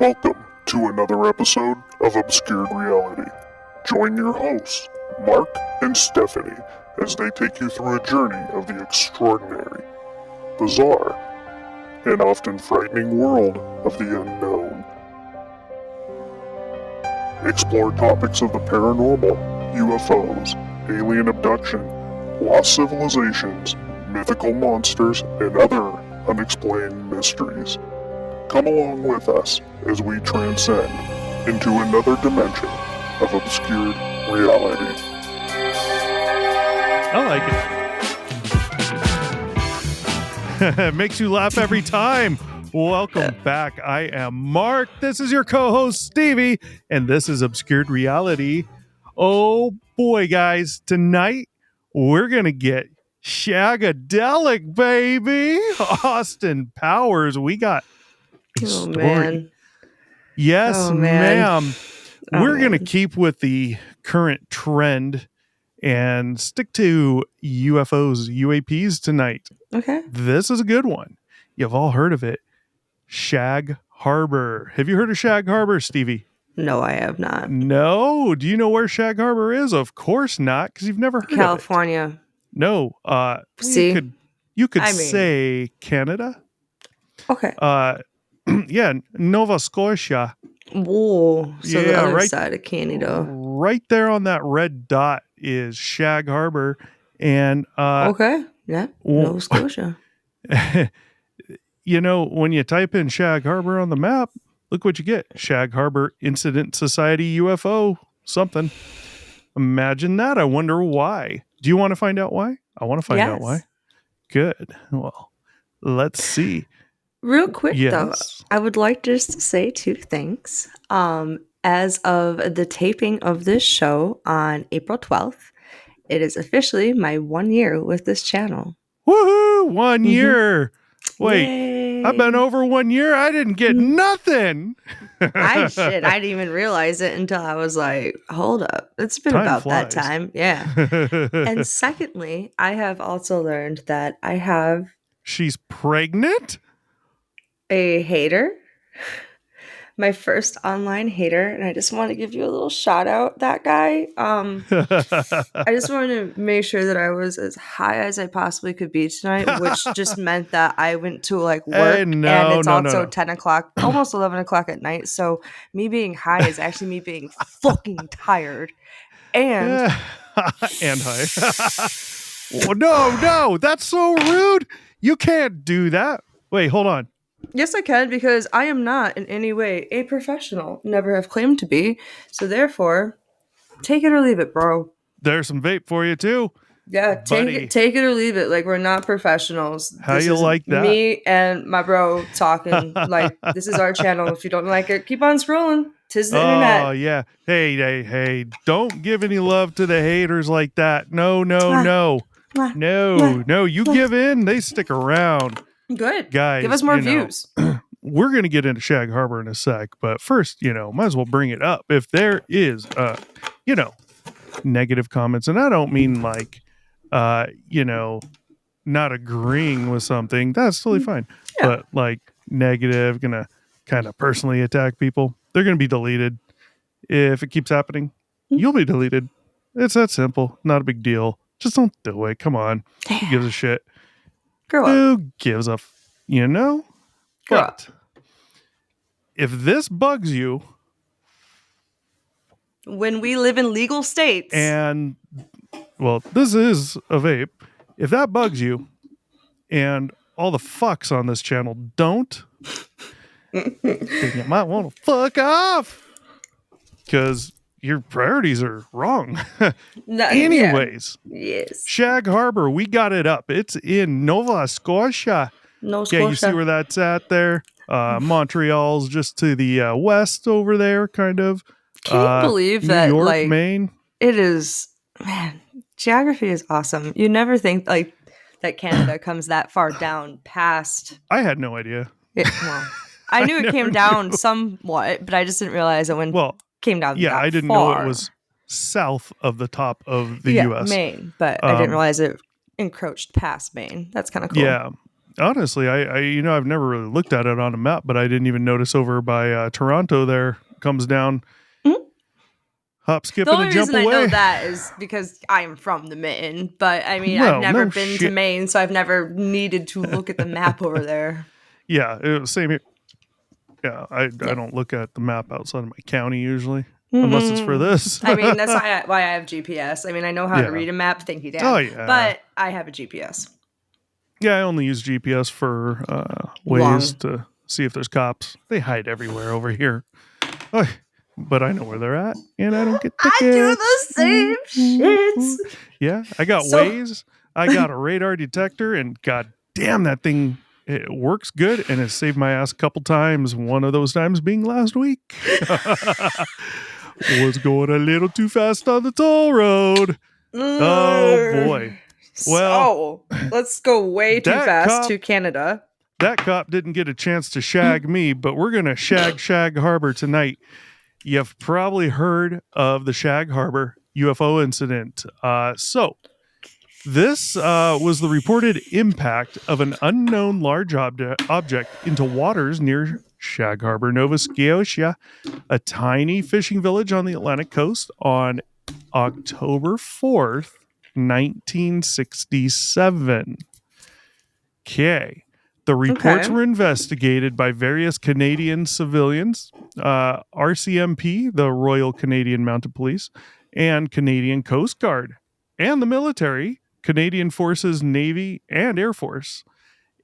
Welcome to another episode of Obscured Reality. Join your hosts, Mark and Stephanie, as they take you through a journey of the extraordinary, bizarre, and often frightening world of the unknown. Explore topics of the paranormal, UFOs, alien abduction, lost civilizations, mythical monsters, and other unexplained mysteries. Come along with us as we transcend into another dimension of obscured reality. I like it. It makes you laugh every time. Welcome back. I am Mark. This is your co-host, Stevie, and this is Obscured Reality. Oh boy, guys. Tonight, we're going to get Shagadelic, baby. Austin Powers. We got a story. Man. Yes, ma'am. We're going to man. keep with the current trend and stick to UFOs, UAPs tonight. Okay. This is a good one. You've all heard of it. Shag Harbor. Have you heard of Shag Harbor, Stevie? No, I have not. No. Do you know where Shag Harbor is? Of course not, because you've never heard of it. California. No. See? You could I mean- say Canada. Okay. Yeah, Nova Scotia. Whoa. So the yeah, other right- side of Canada. Right there on that red dot is Shag Harbor. And Okay. Yeah. well- Nova Scotia. you know, when you type in Shag Harbor on the map, look what you get. Shag Harbor Incident Society UFO something. Imagine that. I wonder why. Do you want to find out why? I want to find out Yes. why. Good. Well, let's see. Real quick, though, Yes. I would like just to say two things. As of the taping of this show on April 12th, it is officially my 1 year with this channel. Woohoo! 1 year. Wait, Yay. I've been over 1 year. I didn't get nothing. I didn't even realize it until I was like, hold up. It's been Time about that flies. time. Yeah. And secondly, I have also learned that I have She's pregnant? a hater, my first online hater, and I just want to give you a little shout out, that guy. I just wanted to make sure that I was as high as I possibly could be tonight, which just meant that I went to like work no, and it's no, also no. 10 o'clock, almost 11 o'clock at night. So me being high is actually me being fucking tired. And and hi. Oh, no, that's so rude. You can't do that. Wait, hold on. yes, I can, because I am not in any way a professional, never have claimed to be. So therefore, take it or leave it, bro. There's some vape for you too. Yeah, Buddy. take it or leave it. Like, we're not professionals. How This you is like that? Me and my bro talking. Like, this is our channel. If you don't like it, keep on scrolling. Tis the Oh internet. yeah. Hey. Don't give any love to the haters like that. No. Mwah. No. You give in, they stick around. Good. Guys, Give us more you know, views. We're going to get into Shag Harbor in a sec, but first, might as well bring it up. If there is, negative comments, and I don't mean like, not agreeing with something, that's totally fine. Yeah. But like negative, gonna kind of personally attack people, they're going to be deleted. If it keeps happening, you'll be deleted. It's that simple. Not a big deal. Just don't do it. Come on. Who gives a shit? Grow up. Who gives a Grow up. But if this bugs you, When we live in legal states. and well, this is a vape. If that bugs you, and all the fucks on this channel don't, then you might want to fuck off, because your priorities are wrong. No, Anyways, yeah. Yes. Shag Harbor, we got it up. It's in Nova Scotia. No Yeah, you see Scotia. where that's at there? Montreal's just to the west over there, kind of. Can you believe New that, York, like, Maine. it is, man, geography is awesome. You never think, like, that Canada comes that far down past I had no idea. it. Well, I knew it never came down somewhat, but I just didn't realize it when Well, came down yeah, that I didn't know far. it was south of the top of the yeah, U.S. Maine, but I didn't Um, realize it encroached past Maine. That's kind of cool. Yeah. honestly, I've never really looked at it on a map, but I didn't even notice over by Toronto there comes down, Mhm. hop, skip, The and a only jump reason I know away. that is because I'm from the Mitten, but I mean, I've Well, never no been to shit. Maine, so I've never needed to look at the map over there. Yeah, same here. Yeah, I Yeah. don't look at the map outside of my county usually, unless it's for Mhm. this. I mean, that's why I have GPS. I mean, I know how to Yeah. read a map. Thank you, Oh Dad. yeah. But I have a GPS. Yeah, I only use GPS for ways Long. to see if there's cops. They hide everywhere over here. Oh, but I know where they're at, and I don't get I do tickets. the same shit. Yeah, I got So, Waze. I got a radar detector, and god damn, that thing, it works good, and it saved my ass a couple times. One of those times being last week. Was going a little too fast on the toll road. Oh boy. Well, so let's go way too that fast cop to Canada. that cop didn't get a chance to shag me, but we're gonna Shag Harbor tonight. You've probably heard of the Shag Harbor UFO incident. So this was the reported impact of an unknown large object into waters near Shag Harbor, Nova Scotia, a tiny fishing village on the Atlantic coast on October 4th, 1967. Okay. The reports Okay. were investigated by various Canadian civilians, RCMP, the Royal Canadian Mounted Police, and Canadian Coast Guard, and the military, Canadian Forces, Navy, and Air Force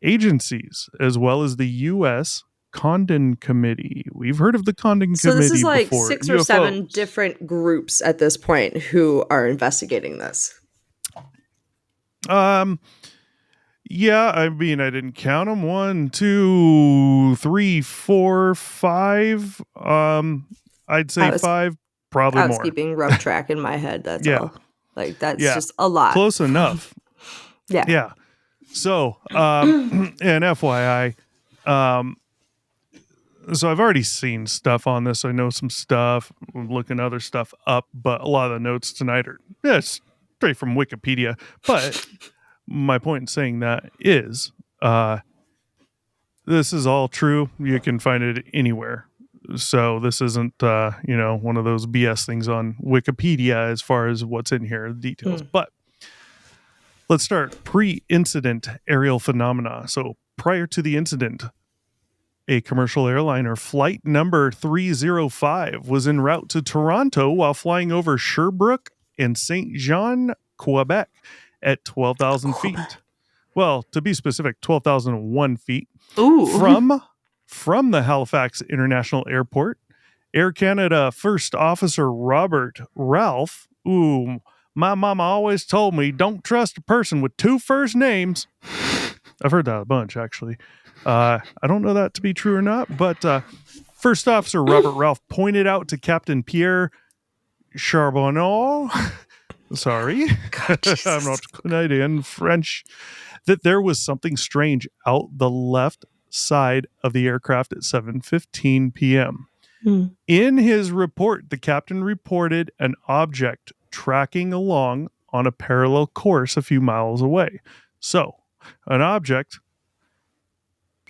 agencies, as well as the U.S. Condon Committee. We've heard of the Condon So this is Committee like before. 6 or 7 UFOs. different groups at this point who are investigating this. Um, Yeah, I mean, I didn't count them. 1, 2, 3, 4, 5. I'd I say was 5, probably I was more. keeping rough track in my head. That's Yeah, all. Like that's yeah, just a lot. close enough. Yeah. Yeah. So, and FYI, um, so I've already seen stuff on this. I know some stuff. I'm looking other stuff up, but a lot of the notes tonight are straight from Wikipedia. But my point in saying that is, this is all true. You can find it anywhere. So this isn't, one of those BS things on Wikipedia as far as what's in here, the details. Mm. But let's start pre-incident aerial phenomena. So prior to the incident, a commercial airliner, flight number 305, was en route to Toronto while flying over Sherbrooke and Saint Jean, Quebec at 12,000 feet. Well, to be specific, 12,001 feet Ooh. from the Halifax International Airport. Air Canada First Officer Robert Ralph. Ooh, my mama always told me don't trust a person with 2 first names. I've heard that a bunch, actually. I don't know that to be true or not, but First Officer Robert Ralph pointed out to Captain Pierre Charbonneau, sorry, God, I'm Jesus. not Canadian, French, that there was something strange out the left side of the aircraft at 7:15 p.m. Mm. In his report, the captain reported an object tracking along on a parallel course a few miles away. So, an object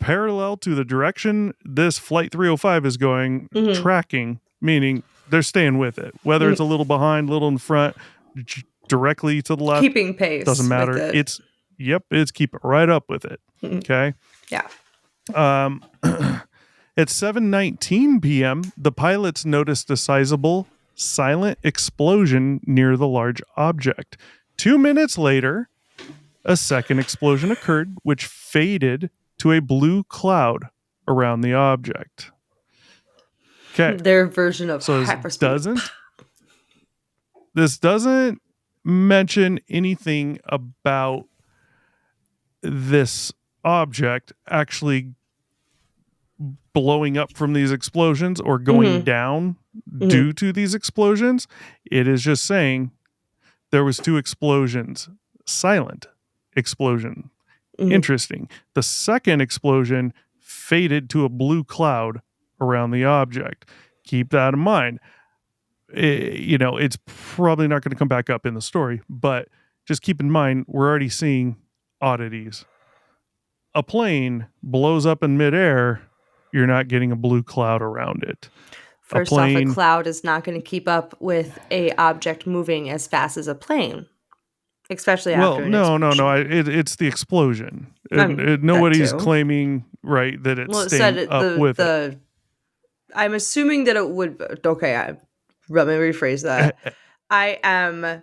parallel to the direction this Flight 305 is going, Mhm. tracking, meaning they're staying with it. Whether it's a little behind, little in front, directly to the left, Keeping pace doesn't with matter. it. It's keeping right up with it. Mhm. Okay. Yeah. Um, at 7:19 p.m., the pilots noticed a sizable silent explosion near the large object. 2 minutes later, a second explosion occurred, which faded to a blue cloud around the object. Okay, Their version of so hyperspeed. this doesn't mention anything about this object actually blowing up from these explosions or going Mhm. down Mhm. due to these explosions. It is just saying there was 2 explosions, silent explosion. Mhm. Interesting. The second explosion faded to a blue cloud around the object. Keep that in mind. It's probably not going to come back up in the story, but just keep in mind we're already seeing oddities a plane blows up in midair, you're not getting a blue cloud around it. First off, a cloud is not going to keep up with a object moving as fast as a plane, especially after an explosion. It's the explosion. That Nobody's too. claiming, right, that it's Well, it staying said up with it. I'm assuming that it would. Okay, let me rephrase that. I am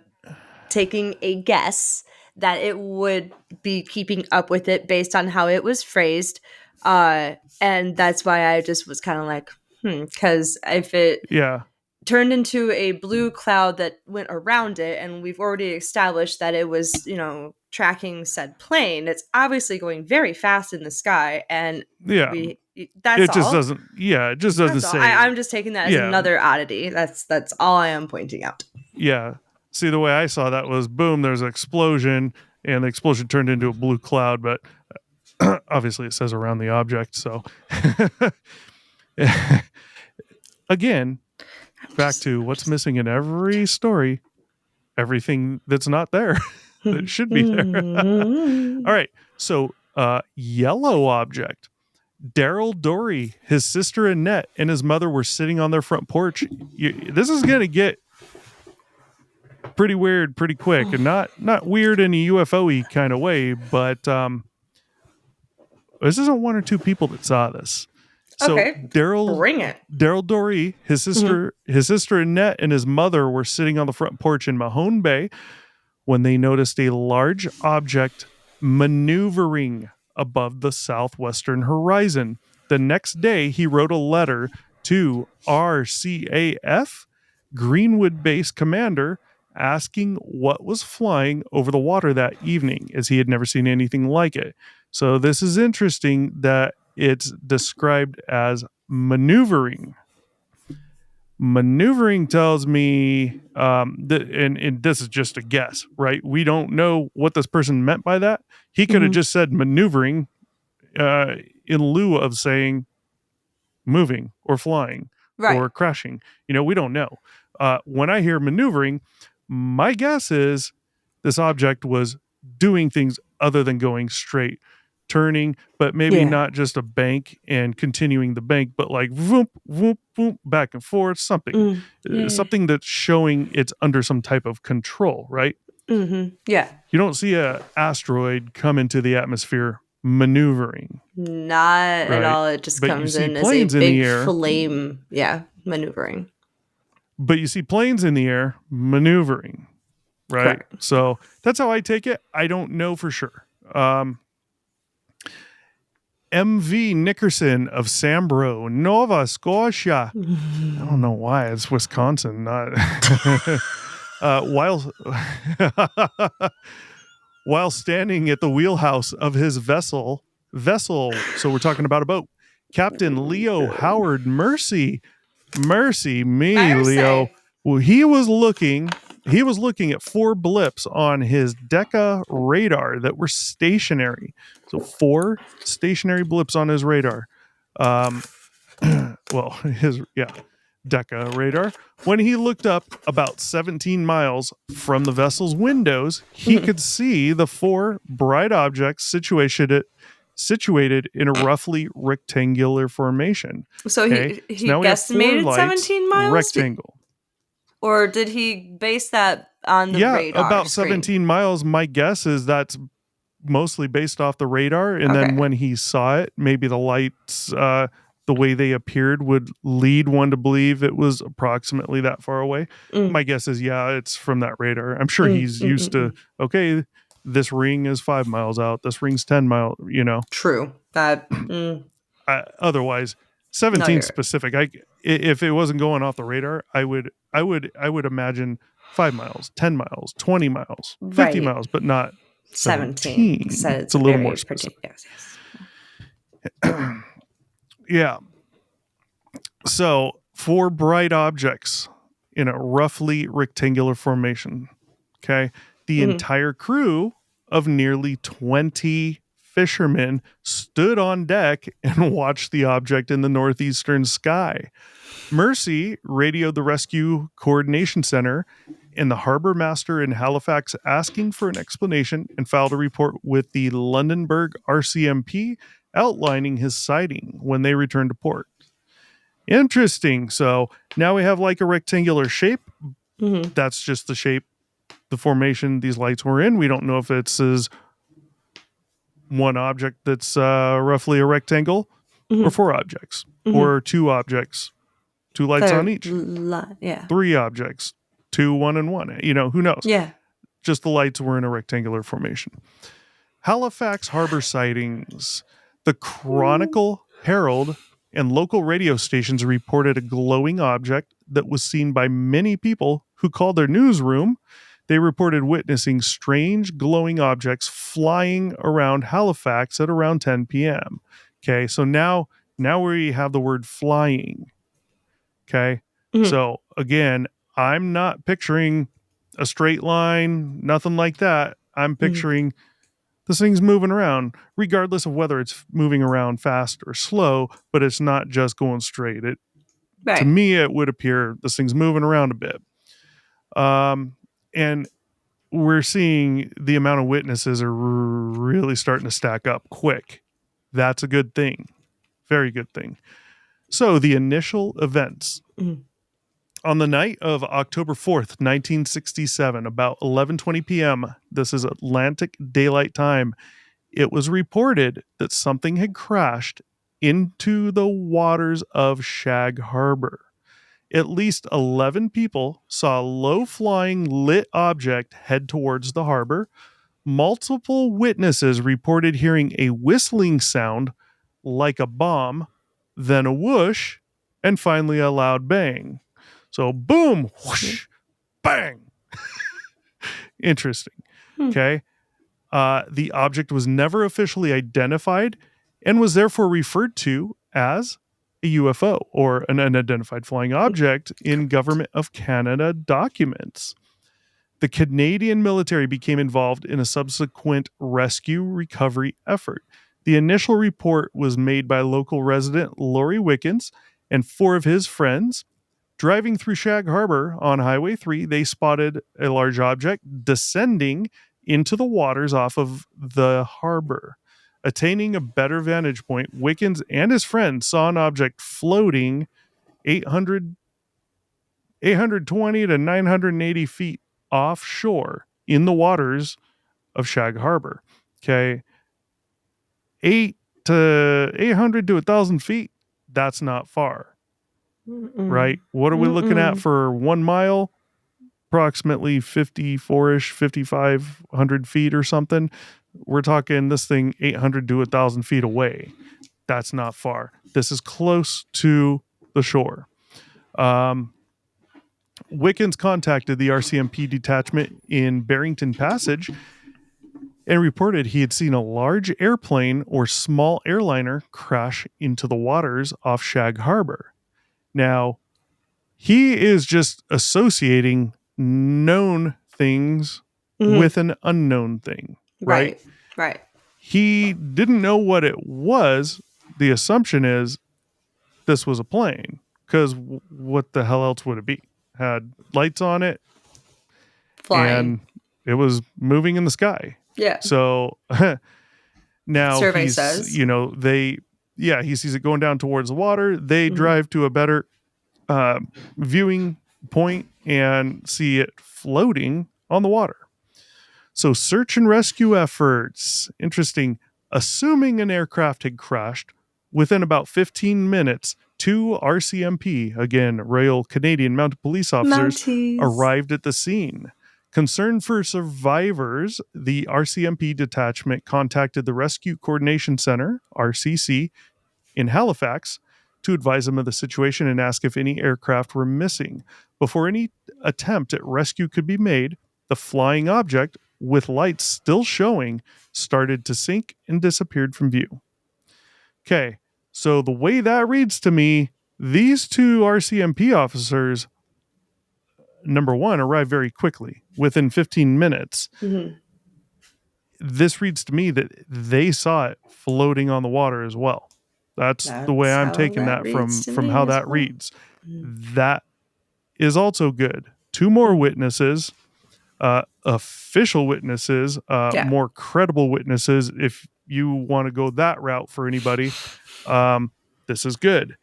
taking a guess that it would be keeping up with it based on how it was phrased, and that's why I just was kind of like, because if it turned into a blue cloud that went around it, and we've already established that it was, tracking said plane, it's obviously going very fast in the sky, and that's it all. just doesn't. Yeah, it just doesn't say. I'm just taking that as another oddity. That's all I am pointing out. Yeah. See, the way I saw that was boom, there's an explosion, and the explosion turned into a blue cloud, but obviously it says around the object. So, again, back to what's missing in every story, everything that's not there that should be there. All right. So, yellow object. Daryl Dory, his sister Annette, and his mother were sitting on their front porch. This is going to get pretty weird pretty quick, and not weird in a UFO-y kind of way, but this isn't one or two people that saw this. So okay, bring it. Daryl Dory, his sister Annette, and his mother were sitting on the front porch in Mahone Bay when they noticed a large object maneuvering above the southwestern horizon. The next day, he wrote a letter to RCAF, Greenwood Base Commander, asking what was flying over the water that evening, as he had never seen anything like it. So this is interesting that it's described as maneuvering. Maneuvering tells me, and this is just a guess, right? We don't know what this person meant by that. He could have just said maneuvering in lieu of saying moving or flying or crashing. We don't know. When I hear maneuvering, my guess is this object was doing things other than going straight, turning, but maybe not just a bank and continuing the bank, but like whoop, whoop, whoop, back and forth, something that's showing it's under some type of control, right? Yeah. You don't see an asteroid come into the atmosphere maneuvering. Not at all. It just comes in as a big flame. Yeah, maneuvering. But you see planes in the air maneuvering, right? Correct. So that's how I take it. I don't know for sure. MV Nickerson of Sambro, Nova Scotia. I don't know why it's Wisconsin, not while standing at the wheelhouse of his vessel. So we're talking about a boat. Captain Leo Howard Mercy me, Leo. Well, he was looking at 4 blips on his Deca radar that were stationary. So 4 stationary blips on his radar. Deca radar. When he looked up about 17 miles from the vessel's windows, he could see the 4 bright objects situated in a roughly rectangular formation. So he guesstimated 17 miles? Rectangle. Or did he base that on the radar about screen? 17 miles. My guess is that's mostly based off the radar. And then when he saw it, maybe the lights, the way they appeared would lead one to believe it was approximately that far away. My guess is, it's from that radar. I'm sure he's used to, this ring is 5 miles out. This ring's 10 miles, True. That. Otherwise, 17 specific. If it wasn't going off the radar, I would imagine 5 miles, 10 miles, 20 miles, 50 miles, but not 17. It's a little more specific. Yes. Yeah. So 4 bright objects in a roughly rectangular formation. Okay. The entire crew of nearly 20 fishermen stood on deck and watched the object in the northeastern sky. Mercy radioed the Rescue Coordination Center and the harbor master in Halifax asking for an explanation and filed a report with the Lundenburg RCMP outlining his sighting when they returned to port. Interesting. So now we have like a rectangular shape. Mm-hmm. That's just the shape, the formation these lights were in. We don't know if it's one object that's roughly a rectangle or four objects or two objects, two lights on each. Yeah. Three objects, two, one, and one. Who knows? Yeah. Just the lights were in a rectangular formation. Halifax Harbor sightings. The Chronicle Herald and local radio stations reported a glowing object that was seen by many people who called their newsroom. They reported witnessing strange glowing objects flying around Halifax at around 10 p.m. Okay, so now we have the word flying. Okay, so again, I'm not picturing a straight line, nothing like that. I'm picturing this thing's moving around, regardless of whether it's moving around fast or slow, but it's not just going straight. To me, it would appear this thing's moving around a bit. And we're seeing the amount of witnesses are really starting to stack up quick. That's a good thing. Very good thing. So the initial events. On the night of October 4th, 1967, about 11:20 p.m., this is Atlantic Daylight Time, it was reported that something had crashed into the waters of Shag Harbor. At least 11 people saw a low-flying lit object head towards the harbor. Multiple witnesses reported hearing a whistling sound like a bomb, then a whoosh, and finally a loud bang. So boom, whoosh, bang. Interesting. Okay. The object was never officially identified and was therefore referred to as a UFO or an unidentified flying object in Government of Canada documents. The Canadian military became involved in a subsequent rescue recovery effort. The initial report was made by local resident Laurie Wickens and four of his friends. Driving through Shag Harbor on Highway 3, they spotted a large object descending into the waters off of the harbor. Attaining a better vantage point, Wickens and his friends saw an object floating 820 to 980 feet offshore in the waters of Shag Harbor. Okay. 800 to 1,000 feet, that's not far. Right? What are we looking at for 1 mile? Approximately 54-ish, 5,500 feet or something. We're talking this thing 800 to 1,000 feet away. That's not far. This is close to the shore. Wickens contacted the RCMP detachment in Barrington Passage and reported he had seen a large airplane or small airliner crash into the waters off Shag Harbor. Now, he is just associating known things with an unknown thing, right? Right. He didn't know what it was. The assumption is this was a plane, because what the hell else would it be? Had lights on it, Flying. and it was moving in the sky. Yeah. So now Survey says. He sees it going down towards the water. They drive to a better viewing point and see it floating on the water. So search and rescue efforts. Interesting. Assuming an aircraft had crashed, within about 15 minutes, 2 RCMP, again, Royal Canadian Mounted Police officers, Mounties. arrived at the scene. Concerned for survivors, the RCMP detachment contacted the Rescue Coordination Center, RCC, in Halifax to advise them of the situation and ask if any aircraft were missing. Before any attempt at rescue could be made, the flying object, with lights still showing, started to sink and disappeared from view. Okay, so the way that reads to me, these 2 RCMP officers, number one, arrived very quickly, within 15 minutes. this reads to me that they saw it floating on the water as well. That's the way That's I'm how taking that that reads to from me how as that well. reads. That is also good. Two more witnesses, official witnesses, Yeah. more credible witnesses. If you want to go that route for anybody, this is good.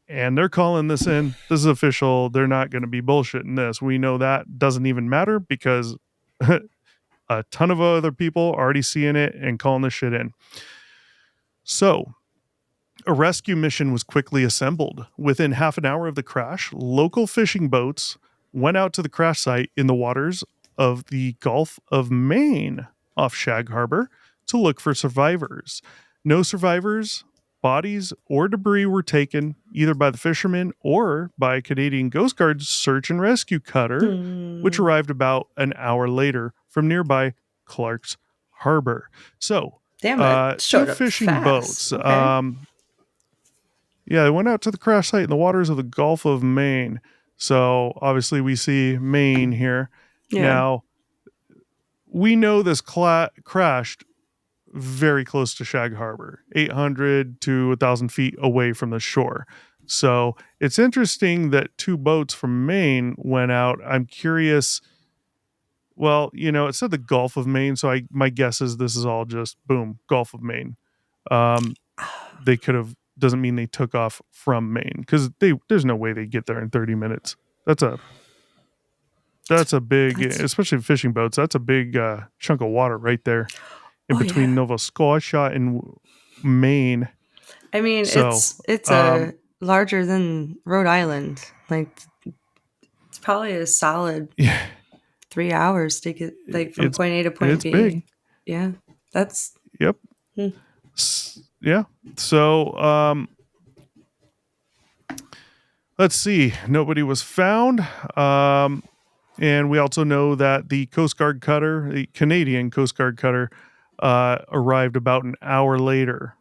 And they're calling this in. This is official. They're not going to be bullshitting this. We know that doesn't even matter because a ton of other people already seeing it and calling this shit in. So a rescue mission was quickly assembled. Within half an hour of the crash, local fishing boats went out to the crash site in the waters of the Gulf of Maine off Shag Harbor to look for survivors. No survivors, bodies, or debris were taken either by the fishermen or by a Canadian Coast Guard search and rescue cutter, which arrived about an hour later from nearby Clark's Harbor. So, Damn, it two showed up fishing fast. boats. Okay. Yeah, they went out to the crash site in the waters of the Gulf of Maine. So obviously we see Maine here. Yeah. Now, we know this crashed very close to Shag Harbor, 800 to 1,000 feet away from the shore. So it's interesting that two boats from Maine went out. I'm curious. Well, it said the Gulf of Maine, so my guess is this is all just boom, Gulf of Maine. They could have doesn't mean they took off from Maine because there's no way they get there in 30 minutes. That's a big, That's- especially fishing boats. That's a big chunk of water right there in Oh, between yeah. Nova Scotia and Maine. I mean, So, it's a larger than Rhode Island. Like, it's probably a solid yeah, 3 hours to get from it's point A to point it's B. big. Yeah, that's Yep. Hmm. Yeah. So, let's see. Nobody was found. And we also know that the Coast Guard cutter, the Canadian Coast Guard cutter, arrived about an hour later.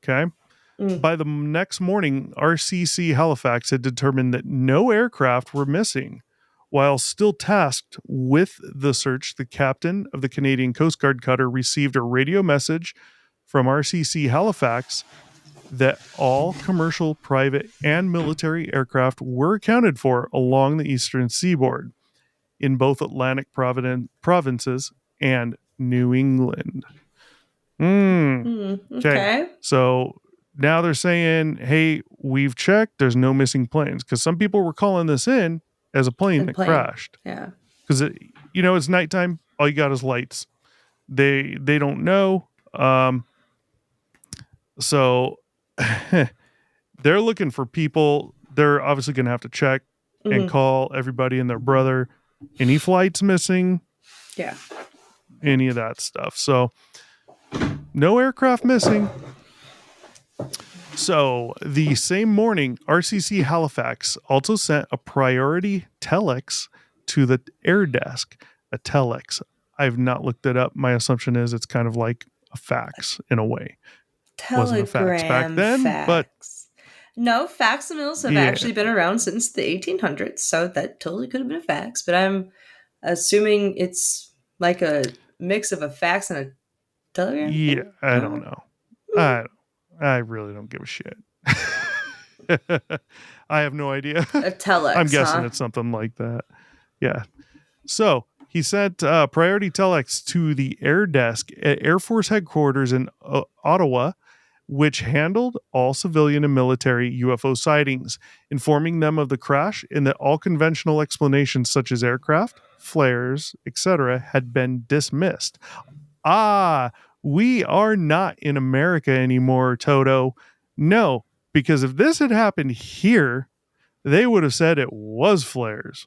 Okay. By the next morning, RCC Halifax had determined that no aircraft were missing. While still tasked with the search, the captain of the Canadian Coast Guard cutter received a radio message from RCC Halifax that all commercial, private, and military aircraft were accounted for along the eastern seaboard in both Atlantic provinces and New England. Okay. okay. So now they're saying, hey, we've checked. There's no missing planes. Because some people were calling this in as a plane that crashed. Yeah. Because, it's nighttime. All you got is lights. They don't know. So they're looking for people. They're obviously going to have to check and call everybody and their brother. Any flights missing? Yeah. Any of that stuff. So no aircraft missing. So the same morning, RCC Halifax also sent a priority telex to the air desk. A telex. I've not looked it up. My assumption is it's kind of like a fax in a way. Wasn't a fax back Telegram then, fax. but No, facsimils have Yeah. actually been around since the 1800s, so that totally could have been a fax. But I'm assuming it's like a mix of a fax and a telegram. yeah, thing? I don't know. I really don't give a shit. I have no idea. A telex. I'm guessing huh? it's something like that. Yeah. So he sent priority telex to the air desk at Air Force headquarters in Ottawa, which handled all civilian and military UFO sightings, informing them of the crash and that all conventional explanations such as aircraft, flares, etc., had been dismissed. We are not in America anymore, Toto. No, because if this had happened here, they would have said it was flares.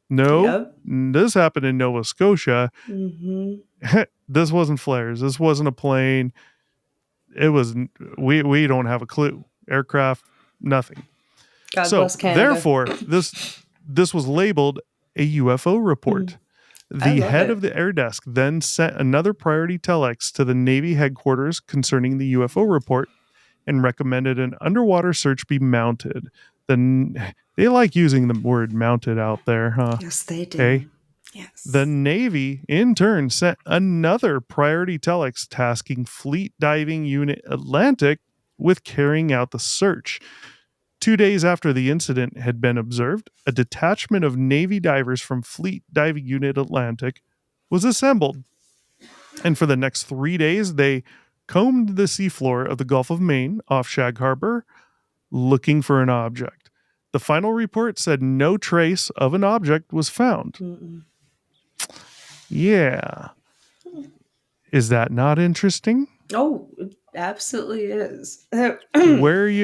No, Yep. this happened in Nova Scotia. Mm-hmm. This wasn't flares. This wasn't a plane. It was we don't have a clue. Aircraft, nothing. God So bless Canada. therefore, this was labeled a UFO report. I The love head it. of the air desk then sent another priority telex to the Navy headquarters concerning the UFO report and recommended an underwater search be mounted. They like using the word mounted out there, huh? Yes, they do. Okay. The Yes. Navy, in turn, sent another priority telex tasking Fleet Diving Unit Atlantic with carrying out the search. 2 days after the incident had been observed, a detachment of Navy divers from Fleet Diving Unit Atlantic was assembled. And for the next 3 days, they combed the seafloor of the Gulf of Maine off Shag Harbor looking for an object. The final report said no trace of an object was found. Mm-mm. Yeah. Is that not interesting? Oh, it absolutely is. Where's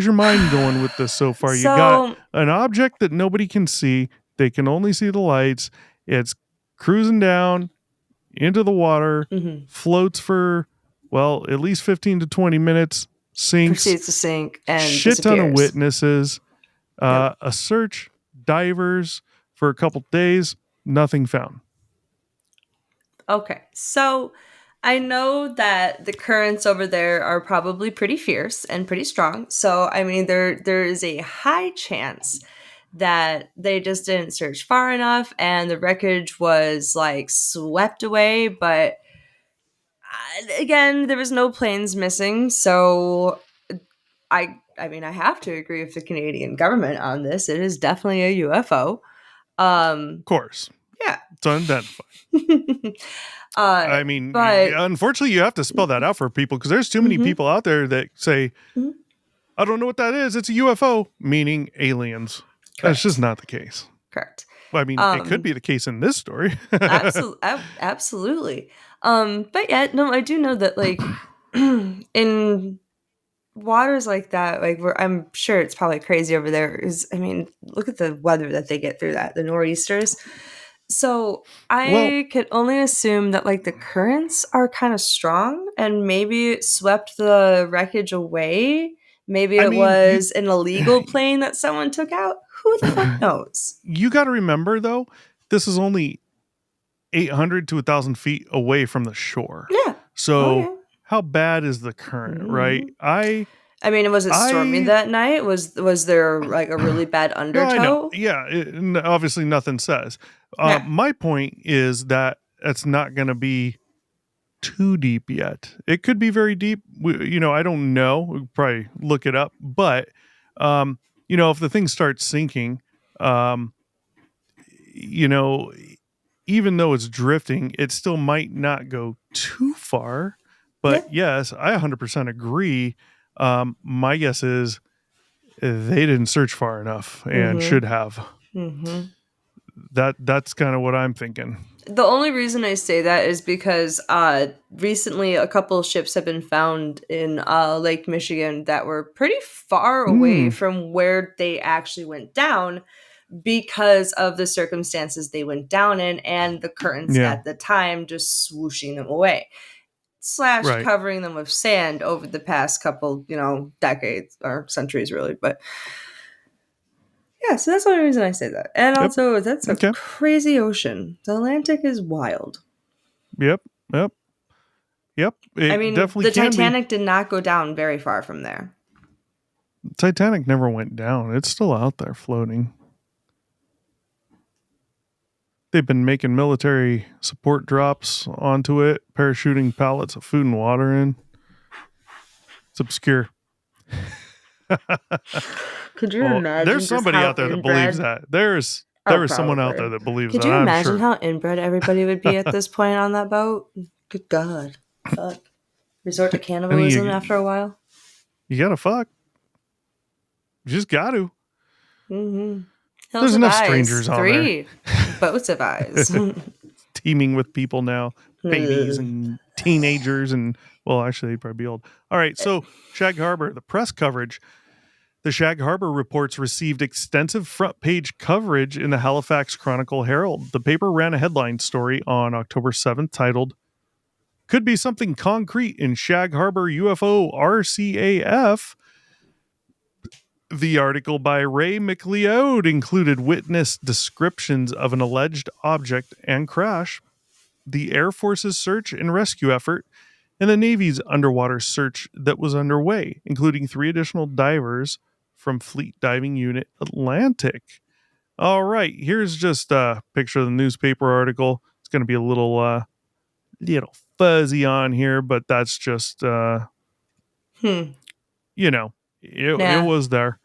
your mind going with this so far? You got So, an object that nobody can see. They can only see the lights. It's cruising down into the water, mhm, floats for, well, at least 15 to 20 minutes, sinks, proceeds to sink and shit ton of disappears. witnesses, Yep. a search, divers for a couple days, nothing found. Okay. So, I know that the currents over there are probably pretty fierce and pretty strong. So, I mean, there is a high chance that they just didn't search far enough and the wreckage was like swept away. But again, there was no planes missing. So, I mean, I have to agree with the Canadian government on this. It is definitely a UFO. Of course, Yeah. it's unidentified. uh, I mean, but unfortunately, you have to spell that out for people because there's too many mhm, people out there that say, mhm, I don't know what that is. It's a UFO, meaning aliens. That's just correct, not the case. correct. I mean, it could be the case in this story. Absolutely. But yeah, no, I do know that like in waters like that, like where I'm sure it's probably crazy over there. Is I mean, look at the weather that they get through that, the nor'easters. So Well, I could only assume that like the currents are kind of strong and maybe it swept the wreckage away. Maybe I it mean, you was an illegal plane that someone took out. Who the fuck knows? you got to remember though, this is only 800 to 1,000 feet away from the shore. Yeah. Oh So yeah. how bad is the current, right? Mhm. I I mean, was it stormy I that night? Was there like a really bad no, I know. undertow? Yeah, obviously nothing says. Yeah. My point is that it's not going to be too deep yet. It could be very deep. I don't know. We could probably look it up. But, if the thing starts sinking, um, you know, even though it's drifting, it still might not go too far. Yeah. But yes, I 100% agree. My guess is they didn't search far enough and Mhm. should have. Mhm. That's kind of what I'm thinking. The only reason I say that is because recently a couple of ships have been found in Lake Michigan that were pretty far away Mm, from where they actually went down because of the circumstances they went down in and the currents yeah, at the time just swooshing them away slash right. covering them with sand over the past couple, decades or centuries, really. But yeah, so that's the only reason I say that. And Yep. also, that's a Okay. crazy ocean. The Atlantic is wild. Yep. Yep. Yep. I It mean, definitely the can be. Titanic did not go down very far from there. Titanic never went down. It's still out there floating. They've been making military support drops onto it, parachuting pallets of food and water in. It's obscure. Could you Well, there's imagine just somebody how out there that believes inbred? that. There Oh, is someone out there probably. that believes Could that, you I'm imagine sure. how inbred everybody would be at this point on that boat? Good God. Fuck. Resort to I mean, cannibalism after a while? you gotta fuck. You just got to. Mm-hmm. Hills There's of enough Eyes. strangers on there 3. Boats of Eyes. teeming with people now, babies and teenagers, and well, actually, they'd probably be old. All right, so Shag Harbor, the press coverage. The Shag Harbor reports received extensive front page coverage in the Halifax Chronicle Herald. The paper ran a headline story on October 7th titled, Could Be Something Concrete in Shag Harbor UFO RCAF. The article by Ray McLeod included witness descriptions of an alleged object and crash, the Air Force's search and rescue effort, and the Navy's underwater search that was underway, including 3 additional divers from Fleet Diving Unit Atlantic. All right, here's just a picture of the newspaper article. It's going to be a little fuzzy on here, but that's just Hmm. you know, it Yeah. was there.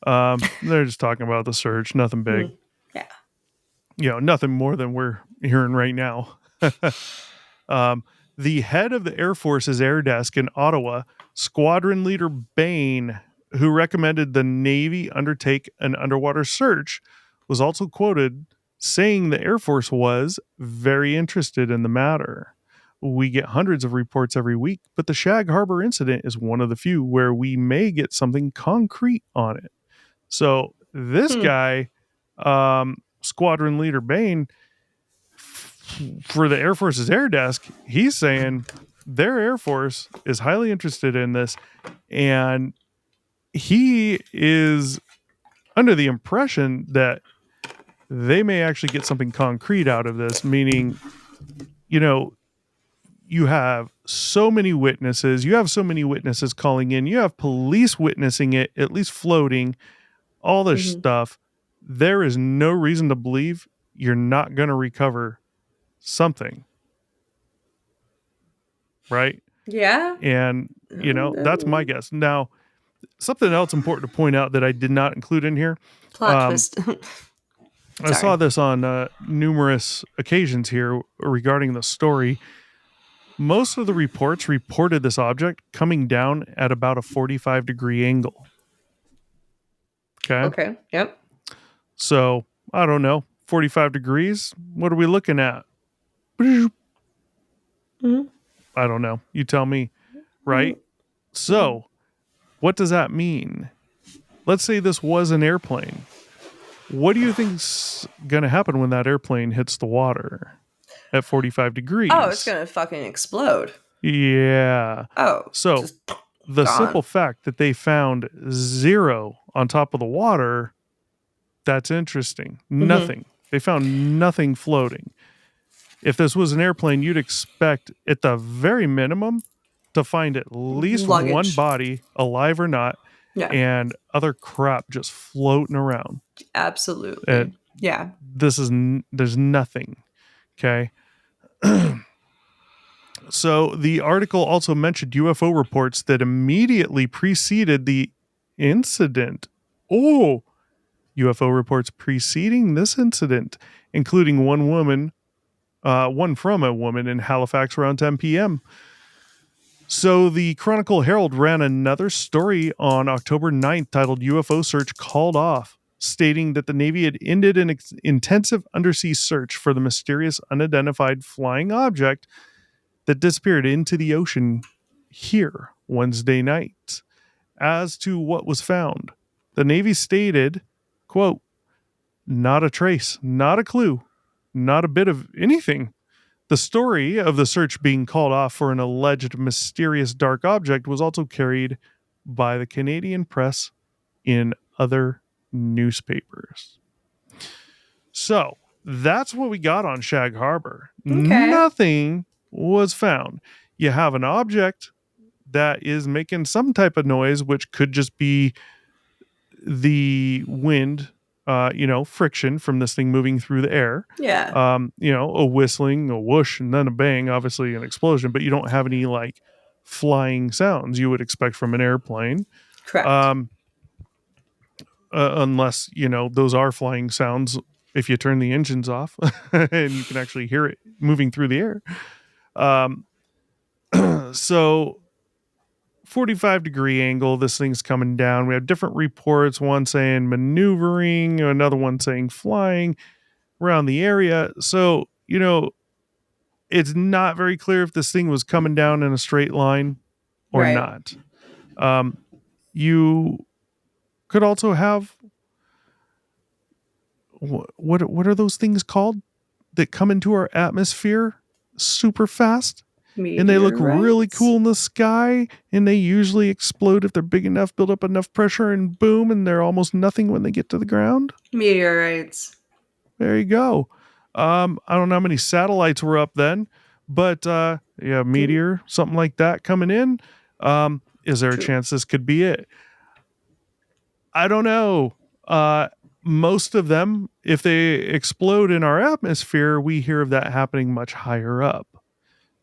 They're just talking about the search, nothing big. Hmm. Yeah. Nothing more than we're hearing right now. um, the head of the Air Force's air desk in Ottawa, Squadron Leader Bain, who recommended the Navy undertake an underwater search, was also quoted saying the Air Force was very interested in the matter. We get hundreds of reports every week, but the Shag Harbor incident is one of the few where we may get something concrete on it. So this Hmm. guy, Squadron Leader Bain, for the Air Force's air desk, he's saying their Air Force is highly interested in this, and he is under the impression that they may actually get something concrete out of this, meaning, you know, you have so many witnesses, calling in, you have police witnessing it, at least floating, all this Hmm. stuff. There is no reason to believe you're not going to recover something, right? Yeah. And, that's my guess. Now, something else important to point out that I did not include in here. Plot Um, twist. I saw Sorry. this on numerous occasions here regarding the story. Most of the reports reported this object coming down at about a 45-degree angle. Okay. Okay. Yep. So, I don't know, 45 degrees? What are we looking at? Hmm. I don't know. You tell me, Hmm. right? So, what does that mean? Let's say this was an airplane. What do you think's going to happen when that airplane hits the water at 45 degrees? Oh, it's gonna fucking explode. Yeah. Oh, So, just the gone. simple fact that they found 0 on top of the water, that's interesting. Hmm. Nothing. They found nothing floating. If this was an airplane, you'd expect at the very minimum to find at least one Luggage. body, alive or not, Yeah. and other crap just floating around. Absolutely. And Yeah. there's nothing. Okay. So the article also mentioned UFO reports that immediately preceded the incident. Oh, UFO reports preceding this incident, including one from a woman in Halifax around 10 p.m. So the Chronicle Herald ran another story on October 9th titled UFO Search Called Off, stating that the Navy had ended an intensive undersea search for the mysterious unidentified flying object that disappeared into the ocean here Wednesday night. As to what was found, the Navy stated, quote, not a trace, not a clue, not a bit of anything. The story of the search being called off for an alleged mysterious dark object was also carried by the Canadian press in other newspapers. So that's what we got on Shag Harbor. Okay. Nothing was found. You have an object that is making some type of noise, which could just be the wind, friction from this thing moving through the air. Yeah. A whistling, a whoosh, and then a bang, obviously an explosion, but you don't have any like flying sounds you would expect from an airplane. Correct. Um, unless, those are flying sounds if you turn the engines off and you can actually hear it moving through the air. Um, so 45-degree angle, this thing's coming down. We have different reports, one saying maneuvering, another one saying flying around the area. So, it's not very clear if this thing was coming down in a straight line or Right. not. You could also have what are those things called that come into our atmosphere super fast? And they look really Meteorites. cool in the sky, and they usually explode if they're big enough, build up enough pressure, and boom, and they're almost nothing when they get to the ground. Meteorites. There you go. I don't know how many satellites were up then, but yeah, True. meteor, something like that coming in. Is there a True. chance this could be it? I don't know. most of them, if they explode in our atmosphere, we hear of that happening much higher up.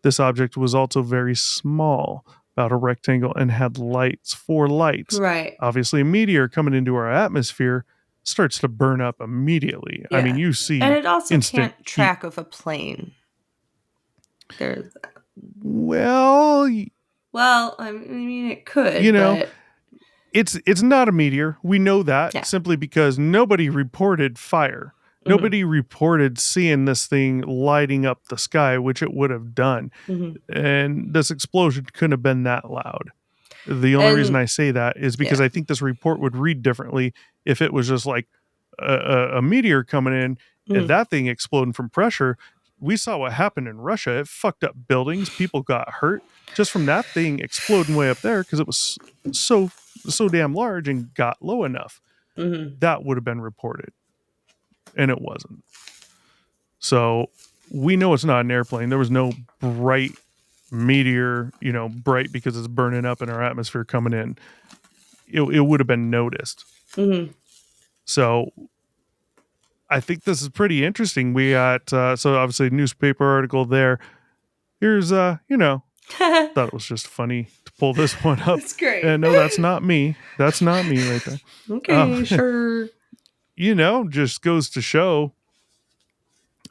This object was also very small, about a rectangle, and had lights, 4 lights. Right. Obviously, a meteor coming into our atmosphere starts to burn up immediately. I mean, Yeah. you see And it also instant can't heat. track with a plane. There's Well, well, I mean it could, you know, but it's not a meteor. We know that yeah. simply because nobody reported fire. Mhm. Nobody reported seeing this thing lighting up the sky, which it would have done. Mhm. And this explosion couldn't have been that loud. The only reason And I say that is because yeah. I think this report would read differently if it was just like a meteor coming in and Mhm. that thing exploding from pressure. We saw what happened in Russia. It fucked up buildings. People got hurt just from that thing exploding way up there because it was so damn large and got low enough. Mhm. That would have been reported, and it wasn't. So we know it's not an airplane. There was no bright meteor, bright because it's burning up in our atmosphere coming in. It would have been noticed. Mhm. So I think this is pretty interesting. We got so obviously a newspaper article there. Here's thought it was just funny to pull this one up. That's great. And no, that's not me. That's not me right there. Okay, sure. Just goes to show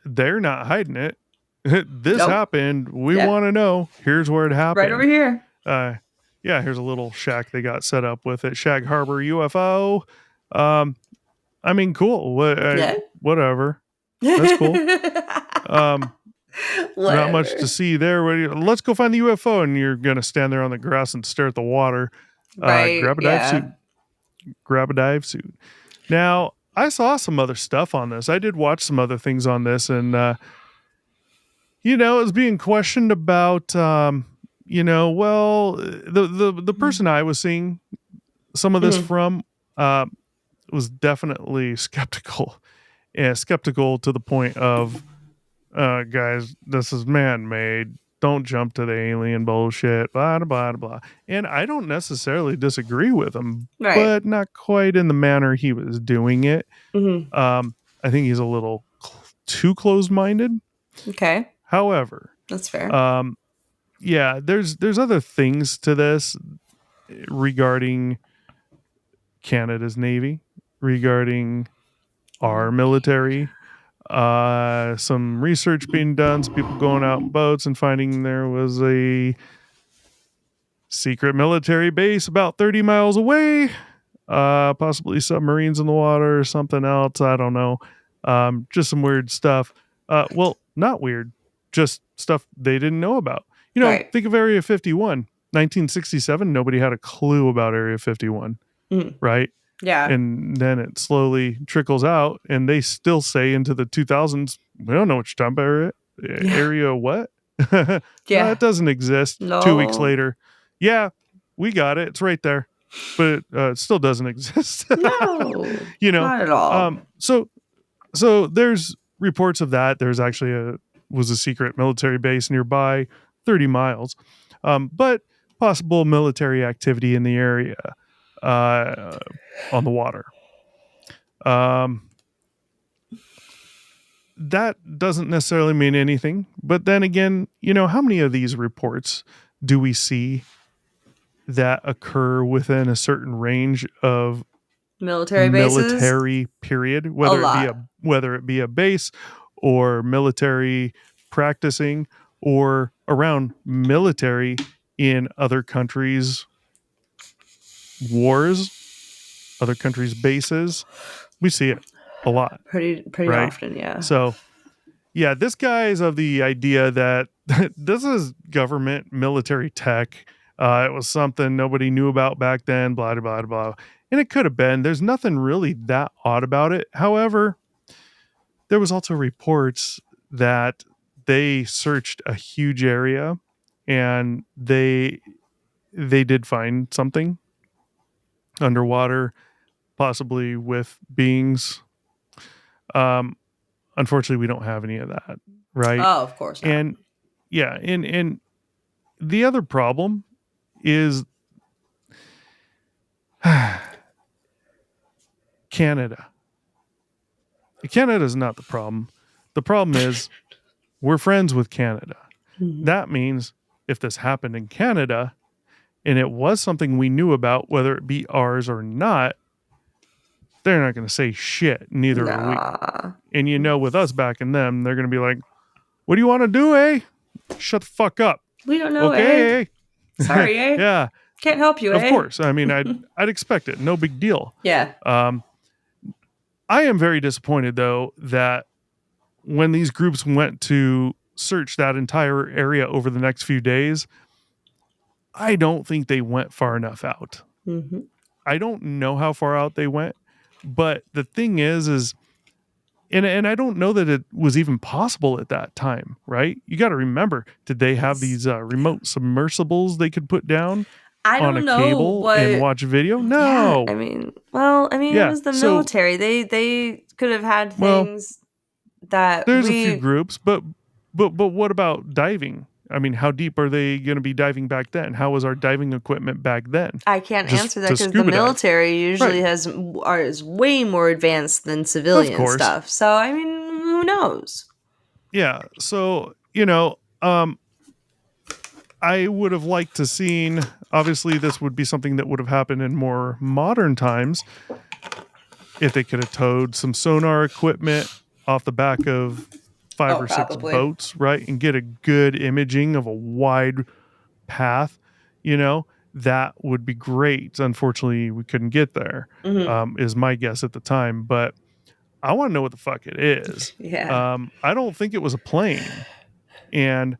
they're not hiding it. This Nope. happened. We Yep. want to know. Here's where it happened. Right over here. Yeah, here's a little shack they got set up with it. Shag Harbor UFO. I mean, cool. Yeah. Whatever. That's cool. Not much to see there. Let's go find the UFO, and you're gonna stand there on the grass and stare at the water. Right. Grab a dive suit. Grab a dive suit. Now, I saw some other stuff on this. I did watch some other things on this, and it was being questioned about. Well, the person I was seeing some of this Mhm. from was definitely skeptical. Yeah, skeptical to the point of, guys, this is man-made. Don't jump to the alien bullshit. Blah blah blah. And I don't necessarily disagree with him, Right. but not quite in the manner he was doing it. Mhm. I think he's a little too closed-minded. Okay. However, That's fair. yeah, there's other things to this regarding Canada's Navy, regarding our military. Some research being done, some people going out in boats and finding there was a secret military base about 30 miles away. Possibly submarines in the water or something else. I don't know. Just some weird stuff. Well, not weird, just stuff they didn't know about. Right. Think of Area 51. 1967, nobody had a clue about Area 51, Mhm. right? Yeah. And then it slowly trickles out, and they still say into the 2000s, we don't know what you're talking about. Area what? Yeah. It doesn't exist. No. 2 weeks later, yeah, we got it. It's right there, but it still doesn't exist. No. Not at all. So there's reports of that. There's actually was a secret military base nearby, 30 miles, but possible military activity in the area on the water. That doesn't necessarily mean anything. But then again, how many of these reports do we see that occur within a certain range of Military bases. military period, whether it be a base or military practicing or around military in other countries' wars, other countries' bases? We see it a lot. Pretty right? often, yeah. So, yeah, this guy is of the idea that this is government military tech. It was something nobody knew about back then, blah, blah, blah, blah. And it could have been. There's nothing really that odd about it. However, there was also reports that they searched a huge area and they did find something underwater, possibly with beings. Unfortunately, we don't have any of that, right? Oh, of course not. And yeah, and the other problem is Canada. Canada's not the problem. The problem is we're friends with Canada. Mhm. That means if this happened in Canada and it was something we knew about, whether it be ours or not, they're not going to say shit. Neither are we. Nah. And you know, with us backing them, they're going to be like, what do you want to do, eh? Shut the fuck up. We don't know, Okay, eh? Sorry, eh? yeah, Can't help you, of eh? course. I mean, I'd expect it. No big deal. Yeah. I am very disappointed, though, that when these groups went to search that entire area over the next few days, I don't think they went far enough out. Mm-hmm. I don't know how far out they went, but the thing is and I don't know that it was even possible at that time, right? You got to remember, did they have these remote submersibles they could put down I on a don't know cable and what. watch video? Yeah, No. I mean, well, I mean, it Yeah. was the So, military. They could have had well, things that there's a few we. groups, but what about diving? I mean, how deep are they going to be diving back then? How was our diving equipment back then? I can't Just answer that to because the scuba dive. military usually Right. is way more advanced than Of civilian course. stuff. So I mean, who knows? Yeah. So, I would have liked to seen, obviously this would be something that would have happened in more modern times if they could have towed some sonar equipment off the back of five Oh, or six probably. boats, right? And get a good imaging of a wide path, that would be great. Unfortunately, we couldn't get there, Mhm. is my guess at the time. But I want to know what the fuck it is. Yeah. I don't think it was a plane. And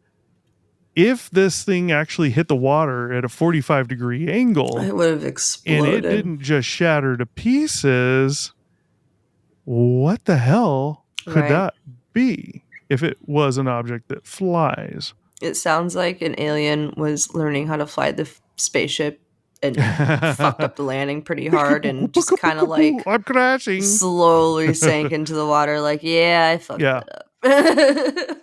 if this thing actually hit the water at a 45-degree angle It would have and it exploded. didn't just shatter to pieces, what the hell could Right. that be if it was an object that flies? It sounds like an alien was learning how to fly the spaceship and fucked up the landing pretty hard and just kind of like I'm crashing. slowly sank into the water. Like, yeah, I fucked Yeah. that up.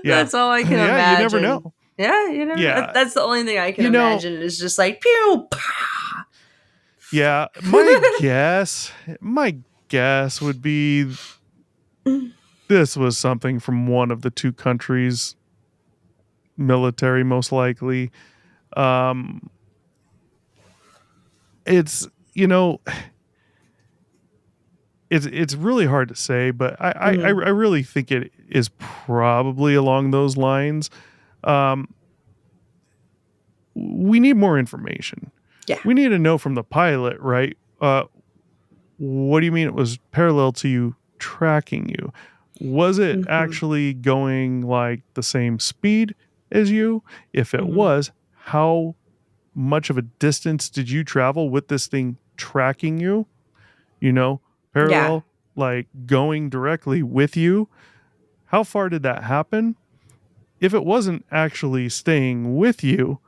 Yeah. That's all I can Yeah, imagine. you never know. Yeah, you never. Yeah. That's the only thing I can You know- imagine is just like pew. Pah. Yeah, my guess would be this was something from one of the two countries' military, most likely. It's it's really hard to say, but I really think it is probably along those lines. We need more information. Yeah. We need to know from the pilot, right? What do you mean it was parallel to you tracking you? Was it Mhm. actually going like the same speed as you? If it Mhm. was, how much of a distance did you travel with this thing tracking you? Parallel, like going directly with you. How far did that happen? If it wasn't actually staying with you,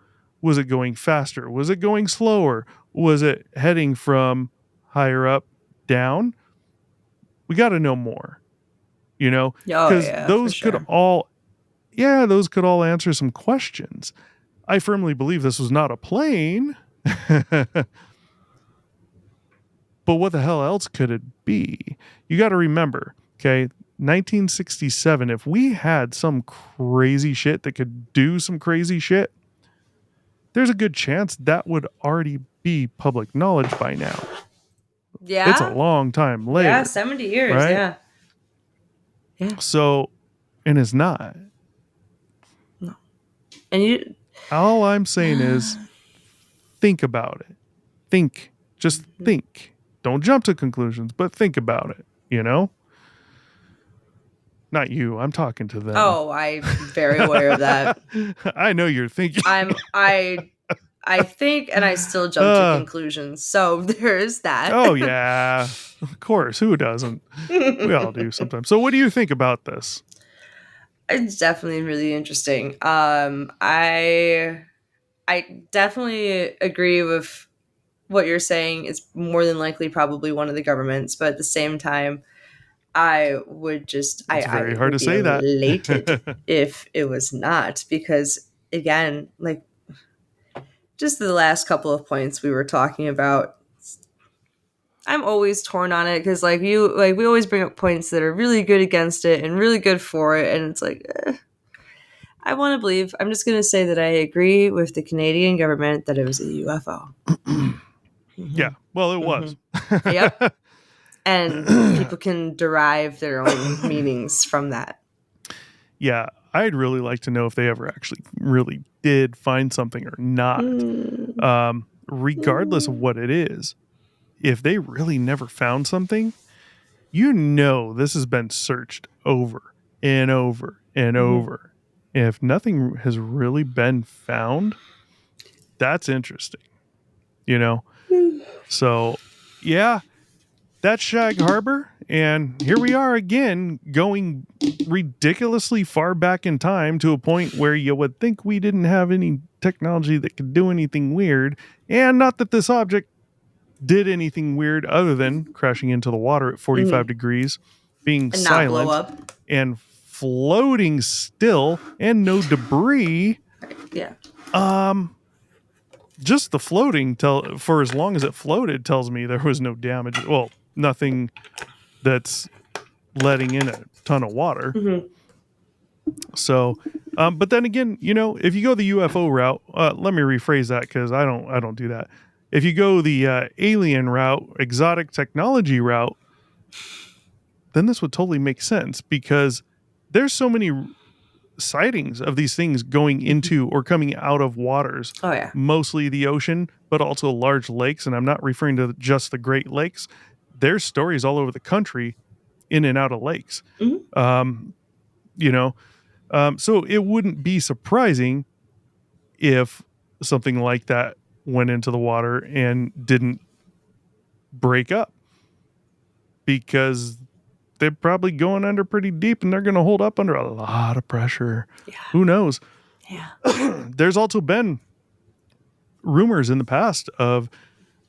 was it going faster? Was it going slower? Was it heading from higher up down? We got to know more, Oh because yeah, for those could sure. all answer some questions. I firmly believe this was not a plane. But what the hell else could it be? You got to remember, okay, 1967, if we had some crazy shit that could do some crazy shit, there's a good chance that would already be public knowledge by now. Yeah. It's a long time later. Yeah, 70 years. Right? Yeah. Yeah. So, and it's not. No. And you. All I'm saying is think about it. Just think. Don't jump to conclusions, but think about it, Not you. I'm talking to them. Oh, I'm very aware of that. I know you're thinking. I think, and I still jump to conclusions. So there's that. Oh yeah, of course. Who doesn't? We all do sometimes. So, what do you think about this? It's definitely really interesting. I definitely agree with what you're saying. It's more than likely probably one of the governments, but at the same time, I would just It's very I hard would to be say that. elated if it was not, because again, like just the last couple of points we were talking about, I'm always torn on it because we always bring up points that are really good against it and really good for it, and it's like I want to believe. I'm just going to say that I agree with the Canadian government that it was a UFO. Yeah, well, it was. Yep. And people can derive their own meanings from that. Yeah, I'd really like to know if they ever actually really did find something or not. Regardless of what it is, if they really never found something, this has been searched over and over and over. If nothing has really been found, that's interesting, So, yeah, that's Shag Harbor. And here we are again, going ridiculously far back in time to a point where you would think we didn't have any technology that could do anything weird. And not that this object did anything weird other than crashing into the water at 45 degrees, being And not blow silent up. and floating still and no debris. Yeah. Just the floating for as long as it floated tells me there was no damage. Well, nothing that's letting in a ton of water. So, but then again, if you go the UFO route, let me rephrase that because I don't do that. If you go the alien route, exotic technology route, then this would totally make sense because there's so many sightings of these things going into or coming out of waters. Oh, yeah. Mostly the ocean, but also large lakes. And I'm not referring to just the Great Lakes. There's stories all over the country in and out of lakes. So it wouldn't be surprising if something like that went into the water and didn't break up because they're probably going under pretty deep and they're going to hold up under a lot of pressure. Yeah. Who knows? Yeah. There's also been rumors in the past of,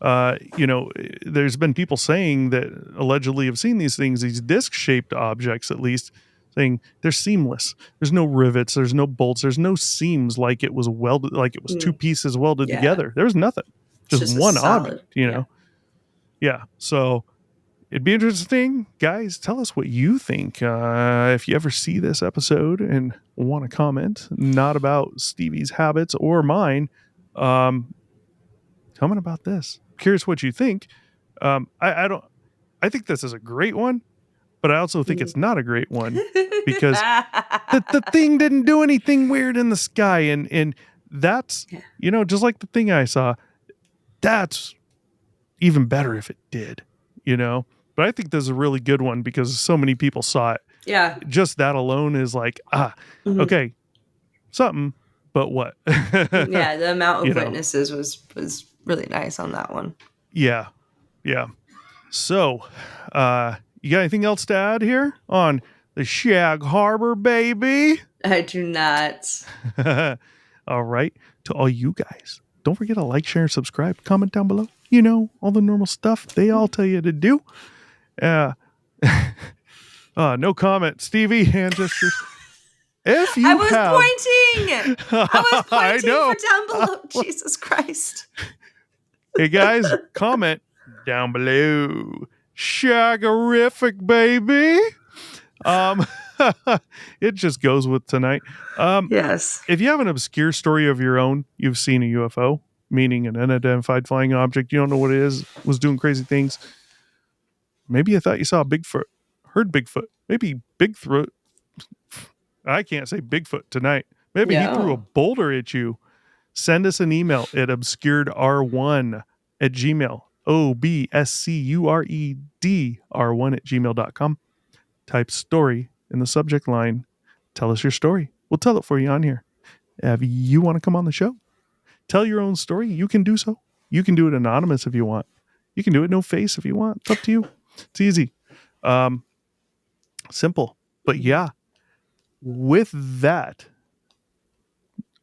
there's been people saying that allegedly have seen these things, these disc-shaped objects at least, saying they're seamless. There's no rivets, there's no bolts, there's no seams like it was welded, like it was two pieces welded together. There was nothing. Just one object, Yeah. So it'd be interesting, guys. Tell us what you think. If you ever see this episode and want to comment, not about Stevie's habits or mine, comment about this. Curious what you think. I think this is a great one, but I also think it's not a great one because the thing didn't do anything weird in the sky, and that's just like the thing I saw. That's even better if it did, But I think this is a really good one because so many people saw it. Yeah. Just that alone is like, okay, something, but what? Yeah, the amount of witnesses was really nice on that one. Yeah. Yeah. So, you got anything else to add here on the Shag Harbor, baby? I do not. All right. To all you guys, don't forget to like, share, and subscribe. Comment down below. All the normal stuff they all tell you to do. No comment, Stevie. Hand gestures. If you I was pointing I know. for down below. Jesus Christ. Hey guys, comment down below. Shagarific, baby. It just goes with tonight. Yes. If you have an obscure story of your own, you've seen a UFO, meaning an unidentified flying object, you don't know what it is, was doing crazy things. Maybe you thought you saw Bigfoot, heard Bigfoot. Maybe Bigfoot. I can't say Bigfoot tonight. Maybe he threw a boulder at you. Send us an email at obscured1@gmail. obscuredr1@gmail.com. Type story in the subject line. Tell us your story. We'll tell it for you on here. If you want to come on the show, tell your own story, you can do so. You can do it anonymous if you want. You can do it no face if you want. It's up to you. It's easy. Simple. But yeah, with that,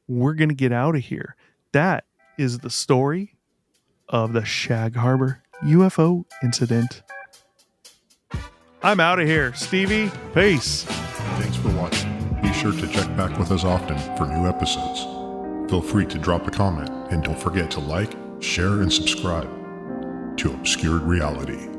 we're going to get out of here. That is the story of the Shag Harbor UFO incident. I'm out of here. Stevie, peace. Thanks for watching. Be sure to check back with us often for new episodes. Feel free to drop a comment and don't forget to like, share, and subscribe. to Obscured Reality.